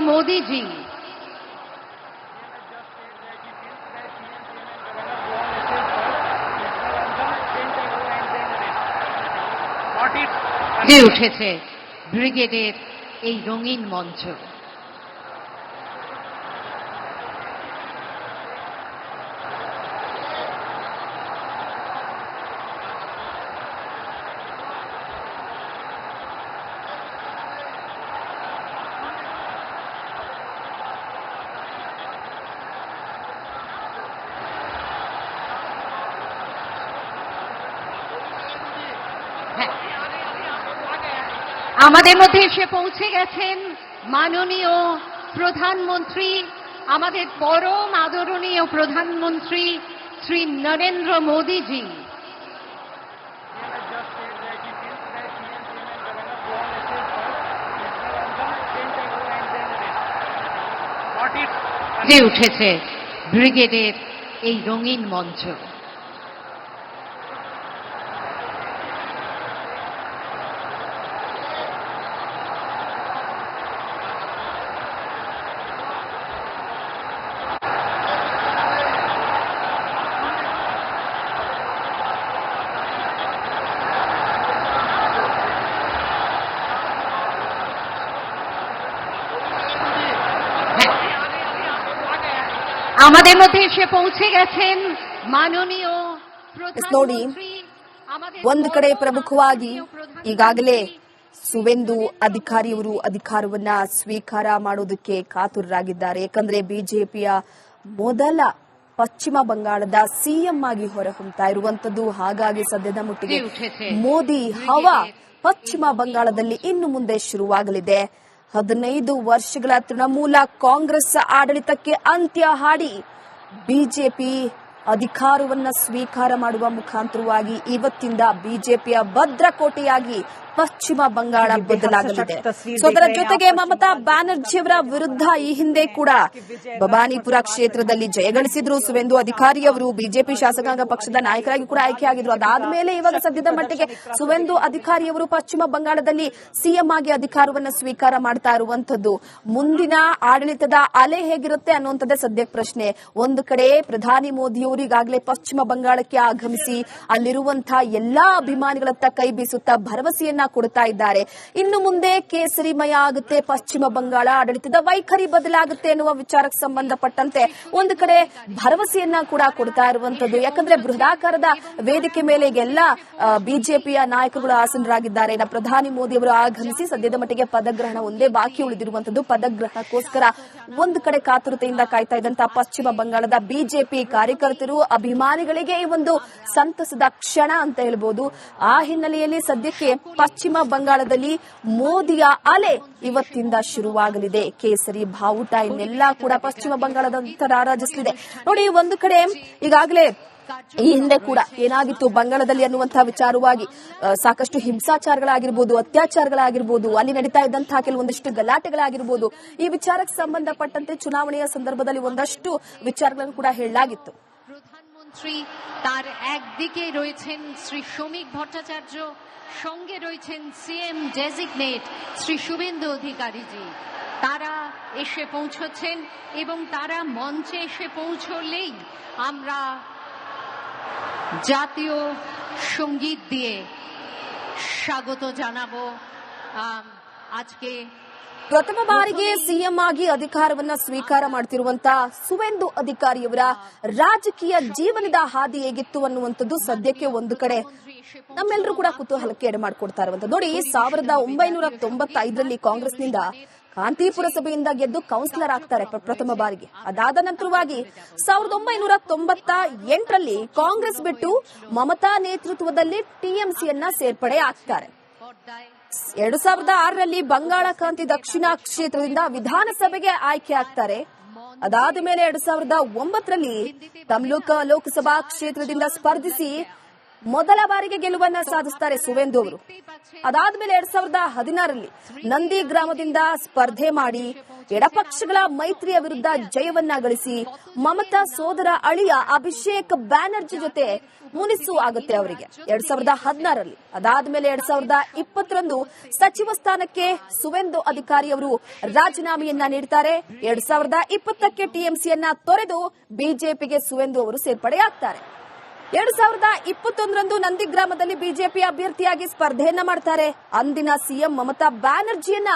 मोदी जी। যে উঠেছে ব্রিগেডের এই রঙিন মঞ্চ। আমাদের মধ্যে এসে পৌঁছে গেছেন মাননীয় প্রধানমন্ত্রী, আমাদের পরম আদরণীয় প্রধানমন্ত্রী শ্রী নরেন্দ্র মোদী জি। যে উঠেছে ব্রিগেডের এই রঙিন মঞ্চ। আমাদের মধ্যে এসে পৌঁছে গেছেন ಮಾನನೀಯ ನೋಡಿ ಒಂದು ಕಡೆ ಪ್ರಮುಖವಾಗಿ ಈಗಾಗಲೇ ಸುವೇಂದು ಅಧಿಕಾರಿಯವರು ಅಧಿಕಾರವನ್ನ ಸ್ವೀಕಾರ ಮಾಡೋದಕ್ಕೆ ಕಾತುರರಾಗಿದ್ದಾರೆ. ಯಾಕಂದ್ರೆ ಬಿಜೆಪಿಯ ಮೊದಲ ಪಶ್ಚಿಮ ಬಂಗಾಳದ ಸಿಎಂ ಆಗಿ ಹೊರಹೊಮ್ಮತಾ ಇರುವಂತದ್ದು. ಹಾಗಾಗಿ ಸದ್ಯದ ಮಟ್ಟಿಗೆ ಮೋದಿ ಹವಾ ಪಶ್ಚಿಮ ಬಂಗಾಳದಲ್ಲಿ ಇನ್ನು ಮುಂದೆ ಶುರುವಾಗಲಿದೆ. 15 ವರ್ಷಗಳ ತೃಣಮೂಲ ಕಾಂಗ್ರೆಸ್ ಆಡಳಿತಕ್ಕೆ ಅಂತ್ಯ ಹಾಡಿ ಬಿಜೆಪಿ ಅಧಿಕಾರವನ್ನ ಸ್ವೀಕಾರ ಮಾಡುವ ಮುಖಾಂತರವಾಗಿ ಇವತ್ತಿಂದ ಬಿಜೆಪಿಯ ಭದ್ರಕೋಟೆಯಾಗಿ ಪಶ್ಚಿಮ ಬಂಗಾಳ ಬದಲಾಗಲಿದೆ. ಸೊ ಅದರ ಜೊತೆಗೆ ಮಮತಾ ಬ್ಯಾನರ್ಜಿಯವರ ವಿರುದ್ಧ ಈ ಹಿಂದೆ ಕೂಡ ಬಬಾನಿಪುರ ಕ್ಷೇತ್ರದಲ್ಲಿ ಜಯಗಳಿಸಿದ್ರು ಸುವೇಂದು ಅಧಿಕಾರಿ ಅವರು. ಬಿಜೆಪಿ ಶಾಸಕಾಂಗ ಪಕ್ಷದ ನಾಯಕರಾಗಿ ಕೂಡ ಆಯ್ಕೆಯಾಗಿದ್ರು. ಅದಾದ ಮೇಲೆ ಇವಾಗ ಸದ್ಯದ ಮಟ್ಟಿಗೆ ಸುವೇಂದು ಅಧಿಕಾರಿ ಅವರು ಪಶ್ಚಿಮ ಬಂಗಾಳದಲ್ಲಿ ಸಿಎಂ ಆಗಿ ಅಧಿಕಾರವನ್ನು ಸ್ವೀಕಾರ ಮಾಡ್ತಾ ಇರುವಂತದ್ದು. ಮುಂದಿನ ಆಡಳಿತದ ಅಲೆ ಹೇಗಿರುತ್ತೆ ಅನ್ನುವಂಥದ್ದೇ ಸದ್ಯಕ್ಕೆ ಪ್ರಶ್ನೆ. ಒಂದು ಕಡೆ ಪ್ರಧಾನಿ ಮೋದಿಯವರು ಈಗಾಗಲೇ ಪಶ್ಚಿಮ ಬಂಗಾಳಕ್ಕೆ ಆಗಮಿಸಿ ಅಲ್ಲಿರುವಂತಹ ಎಲ್ಲಾ ಅಭಿಮಾನಿಗಳತ್ತ ಕೈ ಬೀಸುತ್ತಾ ಭರವಸೆಯನ್ನ ಕೊಡ್ತಾ ಇದ್ದಾರೆ. ಇನ್ನು ಮುಂದೆ ಕೇಸರಿಮಯ ಆಗುತ್ತೆ ಪಶ್ಚಿಮ ಬಂಗಾಳ, ಆಡಳಿತದ ವೈಖರಿ ಬದಲಾಗುತ್ತೆ ಎನ್ನುವ ವಿಚಾರಕ್ಕೆ ಸಂಬಂಧಪಟ್ಟಂತೆ ಒಂದು ಕಡೆ ಭರವಸೆಯನ್ನ ಕೂಡ ಕೊಡ್ತಾ ಇರುವಂತದ್ದು. ಯಾಕಂದ್ರೆ ಬೃಹದಾಕಾರದ ವೇದಿಕೆ ಮೇಲೆ ಈಗೆಲ್ಲ ಬಿಜೆಪಿಯ ನಾಯಕರುಗಳು ಆಸೀನರಾಗಿದ್ದಾರೆ. ಪ್ರಧಾನಿ ಮೋದಿ ಅವರು ಆಗಮಿಸಿ ಸದ್ಯದ ಮಟ್ಟಿಗೆ ಪದಗ್ರಹಣ ಒಂದೇ ಬಾಕಿ ಉಳಿದಿರುವಂತದ್ದು. ಪದಗ್ರಹಣಕ್ಕೋಸ್ಕರ ಒಂದು ಕಡೆ ಕಾತುರತೆಯಿಂದ ಕಾಯ್ತಾ ಇದ್ದಂತಹ ಪಶ್ಚಿಮ ಬಂಗಾಳದ ಬಿಜೆಪಿ ಕಾರ್ಯಕರ್ತರು, ಅಭಿಮಾನಿಗಳಿಗೆ ಈ ಒಂದು ಸಂತಸದ ಕ್ಷಣ ಅಂತ ಹೇಳ್ಬೋದು. ಆ ಹಿನ್ನೆಲೆಯಲ್ಲಿ ಸದ್ಯಕ್ಕೆ ಪಶ್ಚಿಮ ಬಂಗಾಳದಲ್ಲಿ ಮೋದಿಯ ಅಲೆ ಇವತ್ತಿಂದ ಶುರುವಾಗಲಿದೆ. ಕೇಸರಿ ಬಾವುಟ ಇನ್ನೆಲ್ಲ ಕೂಡ ಪಶ್ಚಿಮ ಬಂಗಾಳದಂತ ರಾರಾಜಿಸಲಿದೆ. ನೋಡಿ, ಒಂದು ಕಡೆ ಈಗಾಗಲೇ ಈ ಹಿಂದೆ ಕೂಡ ಏನಾಗಿತ್ತು ಬಂಗಾಳದಲ್ಲಿ ಅನ್ನುವಂತಹ ವಿಚಾರವಾಗಿ ಸಾಕಷ್ಟು ಹಿಂಸಾಚಾರಗಳಾಗಿರ್ಬೋದು, ಅತ್ಯಾಚಾರಗಳಾಗಿರ್ಬೋದು, ಅಲ್ಲಿ ನಡೀತಾ ಇದ್ದಂತಹ ಕೆಲವೊಂದಷ್ಟು ಗಲಾಟೆಗಳಾಗಿರ್ಬೋದು, ಈ ವಿಚಾರಕ್ಕೆ ಸಂಬಂಧಪಟ್ಟಂತೆ ಚುನಾವಣೆಯ ಸಂದರ್ಭದಲ್ಲಿ ಒಂದಷ್ಟು ವಿಚಾರಗಳನ್ನು ಕೂಡ ಹೇಳಲಾಗಿತ್ತು. প্রধানমন্ত্রী তার একদিকে রয়েছেন শ্রী শ্রমিক ভট্টাচার্য, সঙ্গে রয়েছেন সিএম ডেজিগনেট শ্রী শুভেন্দু অধিকারীজি। তারা এসে পৌঁছচ্ছেন এবং তারা মঞ্চে এসে পৌঁছলেই আমরা জাতীয় সঙ্গীত দিয়ে স্বাগত জানাবো। আজকে ಪ್ರಥಮ ಬಾರಿಗೆ ಸಿಎಂ ಆಗಿ ಅಧಿಕಾರವನ್ನ ಸ್ವೀಕಾರ ಮಾಡ್ತಿರುವಂತಹ ಸುವೇಂದು ಅಧಿಕಾರಿಯವರ ರಾಜಕೀಯ ಜೀವನದ ಹಾದಿ ಹೇಗಿತ್ತು ಅನ್ನುವಂಥದ್ದು ಸದ್ಯಕ್ಕೆ ಒಂದು ಕಡೆ ನಮ್ಮೆಲ್ಲರೂ ಕೂಡ ಕುತೂಹಲಕ್ಕೆ ಎಡೆ ಮಾಡಿಕೊಡ್ತಾ ಇರುವಂತದ್ದು. ನೋಡಿ, 1995ರಲ್ಲಿ ಕಾಂಗ್ರೆಸ್ನಿಂದ ಕಾಂತಿಪುರ ಸಭೆಯಿಂದ ಗೆದ್ದು ಕೌನ್ಸಿಲರ್ ಆಗ್ತಾರೆ ಪ್ರಥಮ ಬಾರಿಗೆ. ಅದಾದ ನಂತರವಾಗಿ 1998ರಲ್ಲಿ ಕಾಂಗ್ರೆಸ್ ಬಿಟ್ಟು ಮಮತಾ ನೇತೃತ್ವದಲ್ಲಿ ಟಿಎಂಸಿಯನ್ನ ಸೇರ್ಪಡೆ ಆಗ್ತಾರೆ. 2006ರಲ್ಲಿ ಬಂಗಾಳ ಕ್ರಾಂತಿ ದಕ್ಷಿಣ ಕ್ಷೇತ್ರದಿಂದ ವಿಧಾನಸಭೆಗೆ ಆಯ್ಕೆ ಆಗ್ತಾರೆ. ಅದಾದ ಮೇಲೆ 2009ರಲ್ಲಿ ತಮ್ಲೂಕ ಲೋಕಸಭಾ ಕ್ಷೇತ್ರದಿಂದ ಸ್ಪರ್ಧಿಸಿ ಮೊದಲ ಬಾರಿಗೆ ಗೆಲುವನ್ನ ಸಾಧಿಸುತ್ತಾರೆ ಸುವೇಂದು ಅವರು. ಅದಾದ್ಮೇಲೆ 2016ರಲ್ಲಿ ನಂದಿ ಗ್ರಾಮದಿಂದ ಸ್ಪರ್ಧೆ ಮಾಡಿ ಎಡಪಕ್ಷಗಳ ಮೈತ್ರಿಯ ವಿರುದ್ಧ ಜಯವನ್ನ ಗಳಿಸಿ ಮಮತಾ ಸೋದರ ಅಳಿಯ ಅಭಿಷೇಕ್ ಬ್ಯಾನರ್ಜಿ ಜೊತೆ ಮುನಿಸು ಆಗುತ್ತೆ ಅವರಿಗೆ 2016ರಲ್ಲಿ. ಅದಾದ್ಮೇಲೆ 2020ರಂದು ಸಚಿವ ಸ್ಥಾನಕ್ಕೆ ಸುವೆಂದು ಅಧಿಕಾರಿ ಅವರು ರಾಜೀನಾಮೆಯನ್ನ ನೀಡುತ್ತಾರೆ. 2020ಕ್ಕೆ ಟಿಎಂಸಿಯನ್ನ ತೊರೆದು ಬಿಜೆಪಿಗೆ ಸುವೆಂದು ಅವರು ಸೇರ್ಪಡೆಯಾಗ್ತಾರೆ. 2021ರಂದು ನಂದಿಗ್ರಾಮದಲ್ಲಿ ಬಿಜೆಪಿ ಅಭ್ಯರ್ಥಿಯಾಗಿ ಸ್ಪರ್ಧೆಯನ್ನ ಮಾಡ್ತಾರೆ. ಅಂದಿನ ಸಿಎಂ ಮಮತಾ ಬ್ಯಾನರ್ಜಿಯನ್ನ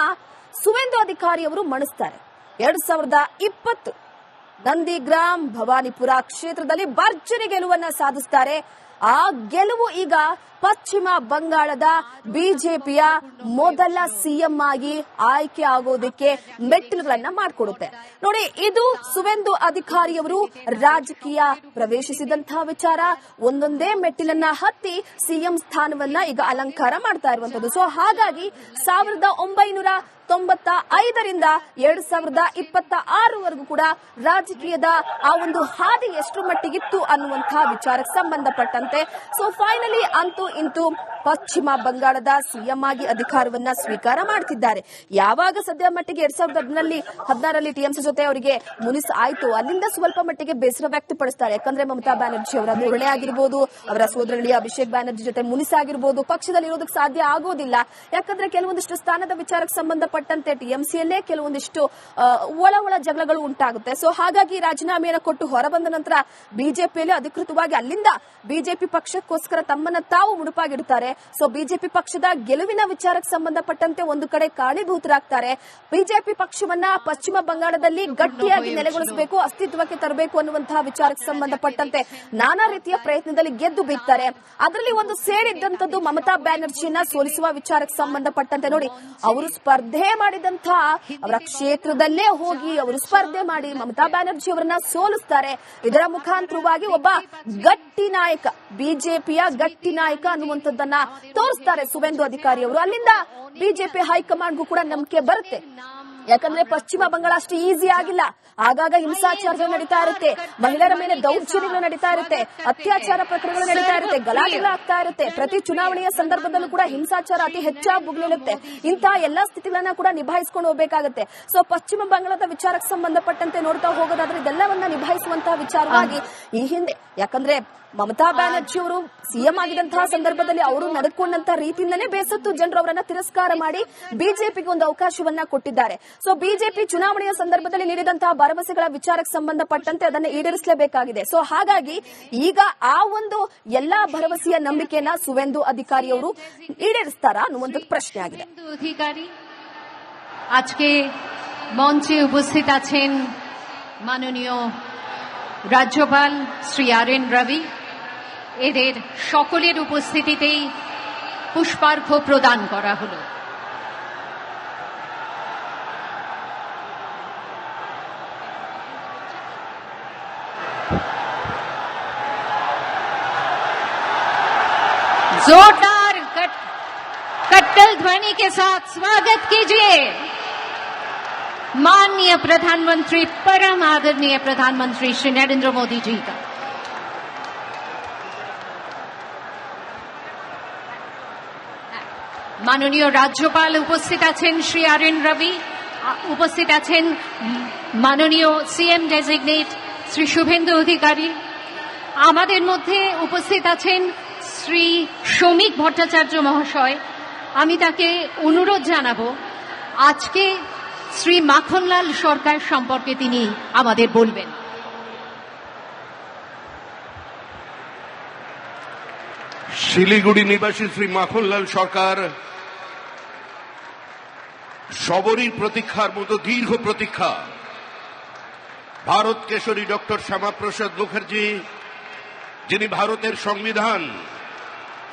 ಸುವೆಂದು ಅಧಿಕಾರಿ ಅವರು ಮಣಿಸ್ತಾರೆ. 2020 ನಂದಿಗ್ರಾಮ್ ಭವಾನಿಪುರ ಕ್ಷೇತ್ರದಲ್ಲಿ ಭರ್ಜರಿ ಗೆಲುವನ್ನ ಸಾಧಿಸುತ್ತಾರೆ. ಆ ಗೆಲುವು ಈಗ ಪಶ್ಚಿಮ ಬಂಗಾಳದ ಬಿಜೆಪಿಯ ಮೊದಲ ಸಿಎಂ ಆಗಿ ಆಯ್ಕೆ ಆಗೋದಕ್ಕೆ ಮೆಟ್ಟಿಲುಗಳನ್ನ ಮಾಡಿಕೊಡುತ್ತೆ. ನೋಡಿ, ಇದು ಸುವೆಂದು ಅಧಿಕಾರಿಯವರು ರಾಜಕೀಯ ಪ್ರವೇಶಿಸಿದಂತಹ ವಿಚಾರ. ಒಂದೊಂದೇ ಮೆಟ್ಟಿಲನ್ನ ಹತ್ತಿ ಸಿಎಂ ಸ್ಥಾನವನ್ನ ಈಗ ಅಲಂಕಾರ ಮಾಡ್ತಾ ಇರುವಂತದ್ದು. ಸೊ ಹಾಗಾಗಿ 1995ರಿಂದ 2026ವರೆಗೂ ಕೂಡ ರಾಜಕೀಯದ ಆ ಒಂದು ಹಾದಿ ಎಷ್ಟು ಮಟ್ಟಿಗಿತ್ತು ಅನ್ನುವಂತಹ ವಿಚಾರಕ್ಕೆ ಸಂಬಂಧಪಟ್ಟಂತೆ ಸೊ ಫೈನಲಿ ಅಂತೂ ಇಂತೂ ಪಶ್ಚಿಮ ಬಂಗಾಳದ ಸಿಎಂ ಆಗಿ ಅಧಿಕಾರವನ್ನ ಸ್ವೀಕಾರ ಮಾಡ್ತಿದ್ದಾರೆ. ಯಾವಾಗ ಸದ್ಯ ಮಟ್ಟಿಗೆ 2016ರಲ್ಲಿ ಟಿಎಂಸಿ ಜೊತೆ ಅವರಿಗೆ ಮುನಿಸ್ ಆಯ್ತು, ಅಲ್ಲಿಂದ ಸ್ವಲ್ಪ ಮಟ್ಟಿಗೆ ಬೇಸರ ವ್ಯಕ್ತಪಡಿಸ್ತಾರೆ. ಯಾಕಂದ್ರೆ ಮಮತಾ ಬ್ಯಾನರ್ಜಿ ಅವರ ಧೋರಣೆ ಆಗಿರ್ಬೋದು, ಅವರ ಸೋದರಳಿ ಅಭಿಷೇಕ್ ಬ್ಯಾನರ್ಜಿ ಜೊತೆ ಮುನಿಸಾಗಿರ್ಬೋದು ಪಕ್ಷದಲ್ಲಿ ಇರೋದಕ್ಕೆ ಸಾಧ್ಯ ಆಗೋದಿಲ್ಲ. ಯಾಕಂದ್ರೆ ಕೆಲವೊಂದಿಷ್ಟು ಸ್ಥಾನದ ವಿಚಾರಕ್ಕೆ ಸಂಬಂಧಪಟ್ಟಂತೆ ಟಿಎಂಸಿಯಲ್ಲೇ ಕೆಲವೊಂದಿಷ್ಟು ಒಳ ಜಗಳಗಳು ಉಂಟಾಗುತ್ತೆ. ಸೊ ಹಾಗಾಗಿ ರಾಜೀನಾಮೆಯನ್ನು ಕೊಟ್ಟು ಹೊರಬಂದ ನಂತರ ಬಿಜೆಪಿಯಲ್ಲಿ ಅಧಿಕೃತವಾಗಿ ಅಲ್ಲಿಂದ ಬಿಜೆಪಿ ಪಕ್ಷಕ್ಕೋಸ್ಕರ ತಮ್ಮನ್ನ ತಾವು ಮುಡುಪಾಗಿಡುತ್ತಾರೆ. ಸೊ ಬಿಜೆಪಿ ಪಕ್ಷದ ಗೆಲುವಿನ ವಿಚಾರಕ್ಕೆ ಸಂಬಂಧಪಟ್ಟಂತೆ ಒಂದು ಕಡೆ ಕಾರಣೀಭೂತರಾಗ್ತಾರೆ. ಬಿಜೆಪಿ ಪಕ್ಷವನ್ನ ಪಶ್ಚಿಮ ಬಂಗಾಳದಲ್ಲಿ ಗಟ್ಟಿಯಾಗಿ ನೆಲೆಗೊಳಿಸಬೇಕು, ಅಸ್ತಿತ್ವಕ್ಕೆ ತರಬೇಕು ಅನ್ನುವಂತಹ ವಿಚಾರಕ್ಕೆ ಸಂಬಂಧಪಟ್ಟಂತೆ ನಾನಾ ರೀತಿಯ ಪ್ರಯತ್ನದಲ್ಲಿ ಗೆದ್ದು ಬೀಗ್ತಾರೆ. ಅದರಲ್ಲಿ ಒಂದು ಸೇರಿದ್ದಂಥದ್ದು ಮಮತಾ ಬ್ಯಾನರ್ಜಿಯನ್ನ ಸೋಲಿಸುವ ವಿಚಾರಕ್ಕೆ ಸಂಬಂಧಪಟ್ಟಂತೆ. ನೋಡಿ, ಅವರು ಸ್ಪರ್ಧೆ ಮಾಡಿದಂತಹ ಅವರ ಕ್ಷೇತ್ರದಲ್ಲೇ ಹೋಗಿ ಅವರು ಸ್ಪರ್ಧೆ ಮಾಡಿ ಮಮತಾ ಬ್ಯಾನರ್ಜಿ ಅವರನ್ನ ಸೋಲಿಸ್ತಾರೆ. ಇದರ ಮುಖಾಂತರವಾಗಿ ಒಬ್ಬ ಗಟ್ಟಿ ನಾಯಕ, ಬಿಜೆಪಿಯ ಗಟ್ಟಿ ನಾಯಕ ಅನ್ನುವಂಥದ್ದನ್ನ ತೋರಿಸ್ತಾರೆ ಸುವೆಂದು ಅಧಿಕಾರಿ ಅವರು. ಅಲ್ಲಿಂದ ಬಿಜೆಪಿ ಹೈಕಮಾಂಡ್ಗೂ ಕೂಡ ನಂಬಿಕೆ ಬರುತ್ತೆ. ಯಾಕಂದ್ರೆ ಪಶ್ಚಿಮ ಬಂಗಾಳ ಅಷ್ಟು ಈಸಿ ಆಗಿಲ್ಲ. ಆಗಾಗ ಹಿಂಸಾಚಾರಗಳು ನಡೀತಾ ಇರುತ್ತೆ, ಮಹಿಳೆಯರ ಮೇಲೆ ದೌರ್ಜನ್ಯಗಳು ನಡೀತಾ ಇರುತ್ತೆ, ಅತ್ಯಾಚಾರ ಪ್ರಕರಣಗಳು ನಡೀತಾ ಇರುತ್ತೆ, ಗಲಾಟೆಗಳಾಗ್ತಾ ಇರುತ್ತೆ. ಪ್ರತಿ ಚುನಾವಣೆಯ ಸಂದರ್ಭದಲ್ಲೂ ಕೂಡ ಹಿಂಸಾಚಾರ ಅತಿ ಹೆಚ್ಚಾಗಿ ಮುಗಿಲಿರುತ್ತೆ. ಇಂತಹ ಎಲ್ಲಾ ಸ್ಥಿತಿಗಳನ್ನ ಕೂಡ ನಿಭಾಯಿಸಿಕೊಂಡು ಹೋಗಬೇಕಾಗುತ್ತೆ. ಸೊ ಪಶ್ಚಿಮ ಬಂಗಾಳದ ವಿಚಾರಕ್ಕೆ ಸಂಬಂಧಪಟ್ಟಂತೆ ನೋಡ್ತಾ ಹೋಗೋದಾದ್ರೆ ಇದೆಲ್ಲವನ್ನ ನಿಭಾಯಿಸುವಂತಹ ವಿಚಾರವಾಗಿ ಈ ಹಿಂದೆ, ಯಾಕಂದ್ರೆ ಮಮತಾ ಬ್ಯಾನರ್ಜಿ ಅವರು ಸಿಎಂ ಆಗಿದಂತಹ ಸಂದರ್ಭದಲ್ಲಿ ಅವರು ನಡೆದುಕೊಂಡಂತಹ ರೀತಿಯಿಂದಲೇ ಬೇಸತ್ತು ಜನರು ಅವರನ್ನ ತಿರಸ್ಕಾರ ಮಾಡಿ ಬಿಜೆಪಿಗೆ ಒಂದು ಅವಕಾಶವನ್ನ ಕೊಟ್ಟಿದ್ದಾರೆ. ಸೊ ಬಿಜೆಪಿ ಚುನಾವಣೆಯ ಸಂದರ್ಭದಲ್ಲಿ ನೀಡಿದಂತಹ ಭರವಸೆಗಳ ವಿಚಾರಕ್ಕೆ ಸಂಬಂಧಪಟ್ಟಂತೆ ಅದನ್ನು ಈಡೇರಿಸಲೇಬೇಕಾಗಿದೆ. ಸೊ ಹಾಗಾಗಿ ಈಗ ಆ ಒಂದು ಎಲ್ಲಾ ಭರವಸೆಯ ನಂಬಿಕೆಯನ್ನ ಸುವೆಂದು ಅಧಿಕಾರಿ ಅವರು ಈಡೇರಿಸ್ತಾರಾ ಅನ್ನುವಂಥದ್ದು ಪ್ರಶ್ನೆ ಆಗಿದೆ. আজকে মঞ্চে উপস্থিত আছেন মাননীয় রাজ্যপাল শ্রী আর.এন. রবি। এদের সকলের উপস্থিতিতেই পুষ্পার্ঘ্য প্রদান করা হলো। जोरदार कट्टल ध्वनि के साथ स्वागत कीजिए माननीय प्रधानमंत्री, परम आदरणीय प्रधानमंत्री श्री नरेंद्र मोदी जी का। माननीय राज्यपाल उपस्थित आছেন श्री আর.এন. রবি, उपस्थित आছেন माननीय सीएम डेजिग्नेट श्री शुभेंदु अधिकारी। আমাদের মধ্যে উপস্থিত আছেন শ্রী শ্রমিক ভট্টাচার্য মহাশয়। আমি তাকে অনুরোধ জানাবো আজকে শ্রী মাখনলাল সরকার সম্পর্কে তিনি আমাদের বলবেন। শিলিগুড়ি নিবাসী শ্রী মাখনলাল সরকার সবরই প্রতীক্ষার মতো দীর্ঘ প্রতীক্ষা। ভারত কেশরী ডক্টর শ্যামাপ্রসাদ মুখার্জি, যিনি ভারতের সংবিধান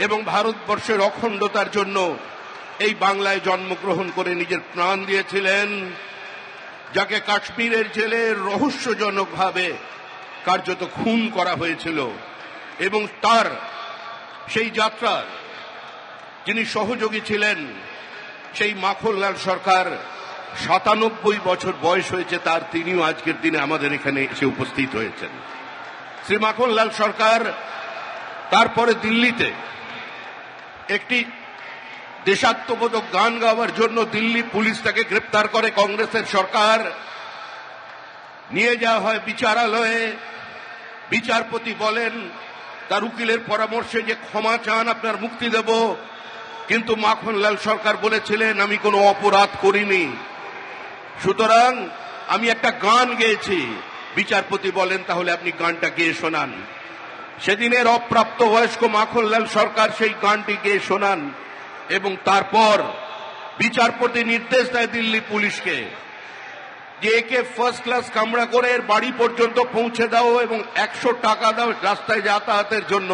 এবং ভারতবর্ষের অখণ্ডতার জন্য এই বাংলায় জন্মগ্রহণ করে নিজের প্রাণ দিয়েছিলেন, যাকে কাশ্মীরের জেলে রহস্যজনকভাবে কার্যত খুন করা হয়েছিল, এবং তার সেই যাত্রার যিনি সহযোগী ছিলেন, সেই মাখনলাল সরকার ৯৭ বছর বয়স হয়েছে তার, তিনিও আজকের দিনে আমাদের এখানে এসে উপস্থিত হয়েছেন। শ্রী মাখনলাল সরকার তারপরে দিল্লিতে একটি দেশাত্মবোধক গান গাওয়ার জন্য দিল্লি পুলিশ তাকে গ্রেপ্তার করে কংগ্রেসের সরকার, নিয়ে যাওয়া হয় বিচারালয়ে। বিচারপতি বলেন তার উকিলের পরামর্শে যে ক্ষমা চান, আপনার মুক্তি দেব। কিন্তু মাখনলাল সরকার বলেছিলেন আমি কোনো অপরাধ করিনি, সুতরাং আমি একটা গান গেয়েছি। বিচারপতি বলেন তাহলে আপনি গানটা গেয়ে শোনান। সেদিনের অপ্রাপ্তবয়স্ক মাখনলাল সরকার সেই গানটি গেয়ে শোনান এবং তারপর বিচারপতি নির্দেশ দেয় দিল্লি পুলিশকে যে একে ফার্স্ট ক্লাস কামরা করে এর বাড়ি পর্যন্ত পৌঁছে দাও এবং 100 টাকা দাও রাস্তায় যাতায়াতের জন্য।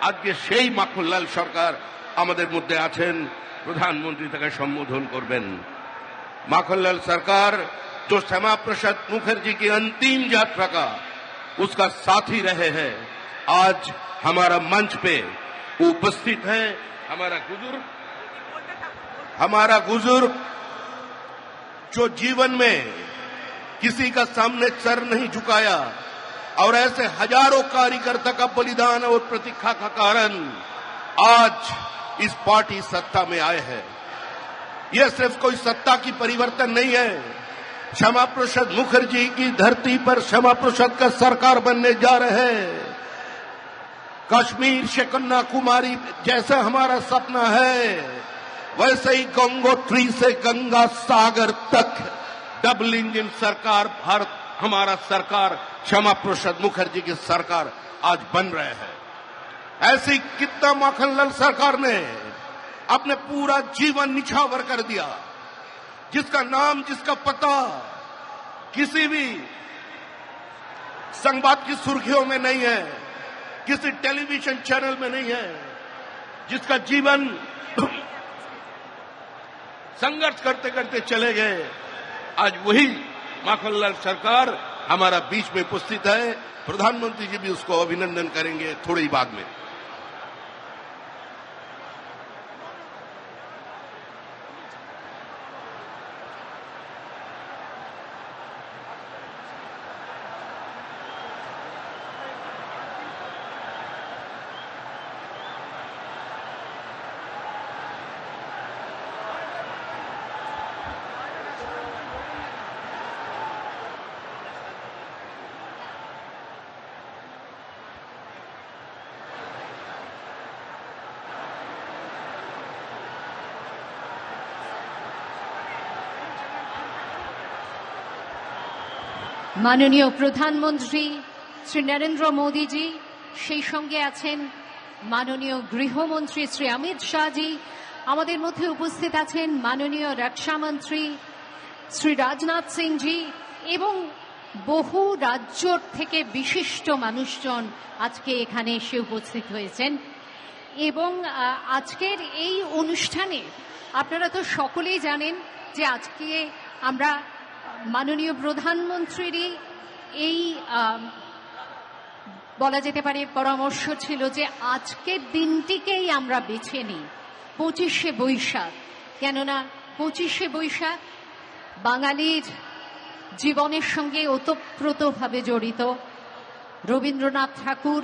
আজকে সেই মাখনলাল সরকার আমাদের মধ্যে আছেন, প্রধানমন্ত্রী তাকে সম্বোধন করবেন। माखनलाल सरकार जो श्यामा प्रसाद मुखर्जी की अंतिम यात्रा का उसका साथी रहे हैं, आज हमारा मंच पे उपस्थित है। हमारा बुजुर्ग जो जीवन में किसी का सामने सर नहीं झुकाया और ऐसे हजारों कार्यकर्ता का बलिदान और प्रतीक्षा का कारण आज इस पार्टी सत्ता में आए हैं। यह सिर्फ कोई सत्ता की परिवर्तन नहीं है, श्यामा प्रसाद मुखर्जी की धरती पर श्यामा प्रसाद का सरकार बनने जा रहे हैं। कश्मीर से कन्याकुमारी जैसा हमारा सपना है, वैसे ही गंगोत्री से गंगा सागर तक डबल इंजन सरकार भारत हमारा सरकार श्यामा प्रसाद मुखर्जी की सरकार आज बन रहे हैं। ऐसी कितना माखनलाल सरकार ने अपने पूरा जीवन निछावर कर दिया, जिसका नाम जिसका पता किसी भी संवाद की सुर्खियों में नहीं है, किसी टेलीविजन चैनल में नहीं है, जिसका जीवन संघर्ष करते करते चले गए। आज वही माखनलाल सरकार हमारा बीच में उपस्थित है। प्रधानमंत्री जी भी उसको अभिनंदन करेंगे थोड़ी ही बाद में। মাননীয় প্রধানমন্ত্রী শ্রী নরেন্দ্র মোদীজি, সেই সঙ্গে আছেন মাননীয় গৃহমন্ত্রী শ্রী অমিত শাহজি, আমাদের মধ্যে উপস্থিত আছেন মাননীয় রক্ষামন্ত্রী শ্রী রাজনাথ সিংজি এবং বহু রাজ্য থেকে বিশিষ্ট মানুষজন আজকে এখানে এসে উপস্থিত হয়েছেন। এবং আজকের এই অনুষ্ঠানে আপনারা তো সকলেই জানেন যে আজকে আমরা মাননীয় প্রধানমন্ত্রীরই এই বলা যেতে পারে পরামর্শ ছিল যে আজকের দিনটিকেই আমরা বেছে নিই 25শে বৈশাখ, কেননা 25শে বৈশাখ বাঙালির জীবনের সঙ্গে ওতপ্রোতভাবে জড়িত। রবীন্দ্রনাথ ঠাকুর